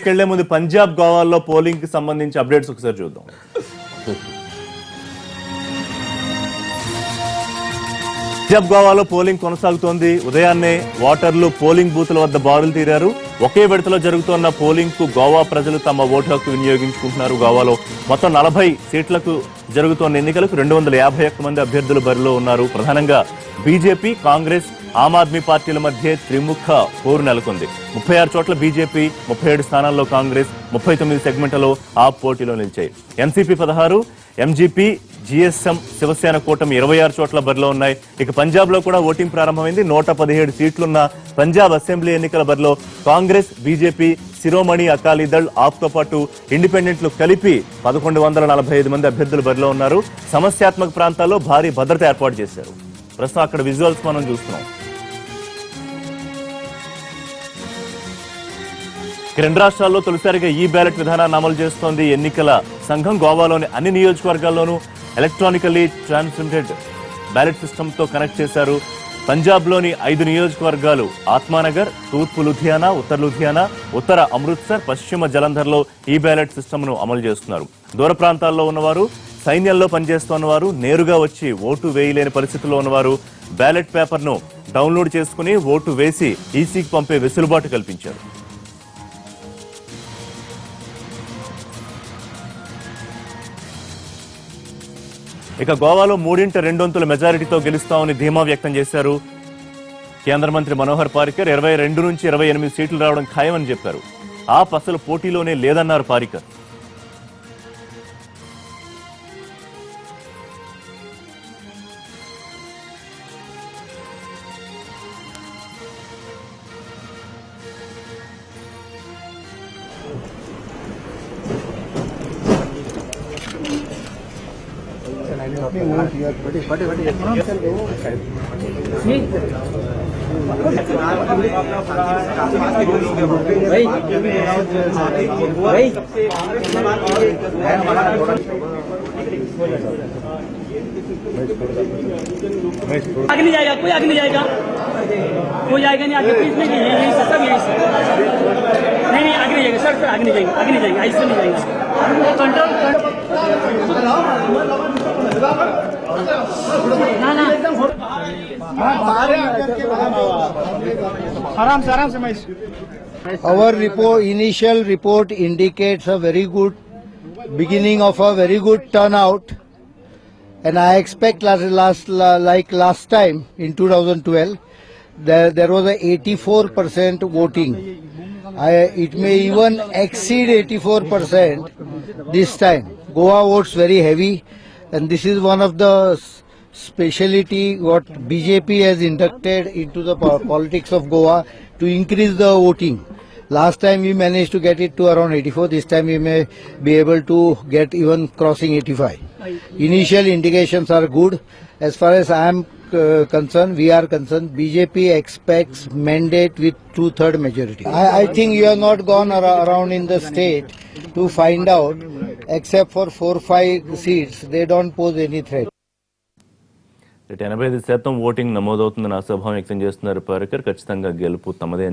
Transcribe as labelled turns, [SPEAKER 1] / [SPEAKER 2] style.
[SPEAKER 1] అక్కడికి వెళ్లే ముందు పంజాబ్ గోవాలో పోలింగ్ కి సంబంధించి అప్డేట్స్ ఒకసారి చూద్దాం. పంజాబ్ గోవాలో పోలింగ్ కొనసాగుతోంది. ఉదయాన్నే ఓటర్లు పోలింగ్ బూతుల వద్ద బారులు తీరారు. ఒకే విడతలో జరుగుతున్న పోలింగ్ కు గోవా ప్రజలు తమ ఓటు హక్కు వినియోగించుకుంటున్నారు. గోవాలో మొత్తం 40 సీట్లకు జరుగుతున్న ఎన్నికలకు 251 మంది అభ్యర్థులు బరిలో ఉన్నారు. ప్రధానంగా బీజేపీ, కాంగ్రెస్, ఆమ్ ఆద్మీ పార్టీల మధ్య త్రిముఖ పోరు నెలకొంది. 36 చోట్ల బీజేపీ, 37 స్థానాల్లో కాంగ్రెస్, 39 సెగ్మెంట్లలో ఆప్ పోటీలో నిలిచాయి. ఎన్సీపీ 16, ఎంజీపీ, జీఎస్ఎం, శివసేన కూటమి 26 చోట్ల బరిలో ఉన్నాయి. ఇక పంజాబ్ లో కూడా ఓటింగ్ ప్రారంభమైంది. 117 సీట్లున్న పంజాబ్ అసెంబ్లీ ఎన్నికల బరిలో కాంగ్రెస్, బీజేపీ, శిరోమణి అకాలీదళ్, ఆప్ తో పాటు ఇండిపెండెంట్లు కలిపి 1145 మంది అభ్యర్థులు బరిలో ఉన్నారు. సమస్యాత్మక ప్రాంతాల్లో భారీ భద్రత ఏర్పాటు చేశారు. ప్రస్తుతం అక్కడ విజువల్స్ మనం చూస్తున్నాం. 2 రాష్ట్రాల్లో తొలిసారిగా ఈ బ్యాలెట్ విధానాన్ని అమలు చేస్తోంది ఎన్నికల సంఘం. గోవాలోని అన్ని నియోజకవర్గాల్లోనూ ఎలక్ట్రానికల్లీ ట్రాన్స్మిటెడ్ బ్యాలెట్ సిస్టమ్ తో కనెక్ట్ చేశారు. పంజాబ్ లోని 5 నియోజకవర్గాలు ఆత్మానగర్, తూర్పు లుధియానా, ఉత్తర లుధియానా, ఉత్తర అమృత్సర్, పశ్చిమ జలంధర్ లో ఈ బ్యాలెట్ సిస్టమ్ ను అమలు చేస్తున్నారు. దూర ప్రాంతాల్లో ఉన్నవారు, సైన్యంలో పనిచేస్తున్నవారు, నేరుగా వచ్చి ఓటు వేయలేని పరిస్థితుల్లో ఉన్నవారు బ్యాలెట్ పేపర్ ను డౌన్లోడ్ చేసుకుని ఓటు వేసి ఈసీకి పంపే వెసులుబాటు కల్పించారు. ఇక గోవాలో 3/2 మెజారిటీతో గెలుస్తామని ధీమా వ్యక్తం చేశారు కేంద్ర మంత్రి మనోహర్ పారికర్. 22 నుంచి 28 సీట్లు రావడం ఖాయమని చెప్పారు. ఆప్ అసలు పోటీలోనే లేదన్నారు పారికర్.
[SPEAKER 2] आगे नहीं जाएगा, कोई आगे नहीं जाएगा, कोई आएगा नहीं आगे, प्लीज नहीं, यही सर, सब यही सर, नहीं आगे नहीं जाएगा सर, आगे नहीं जाएंगे, आगे नहीं जाएंगे, ऐसे नहीं जाएंगे कंट्रोल ना आराम से मैं
[SPEAKER 3] Our initial report indicates a very good beginning of a very good turnout, and I expect like last time in 2012 there was a 84% voting. It may even exceed 84% this time. Goa votes very heavy, and this is one of the speciality what BJP has inducted into the politics of Goa to increase the voting. Last time we managed to get it to around 84. This time we may be able to get even crossing 85. Initial indications are good. As far as I am concerned, we are concerned, BJP expects mandate with 2/3 majority. I think you have not gone around in the state to find out, except for 4-5 seats, they don't pose any threat.
[SPEAKER 1] 85% voting నమోదవుతుందని ఆశాభావం వ్యక్తం చేస్తున్నారు పారికర్. ఖచ్చితంగా గెలుపు తమదే.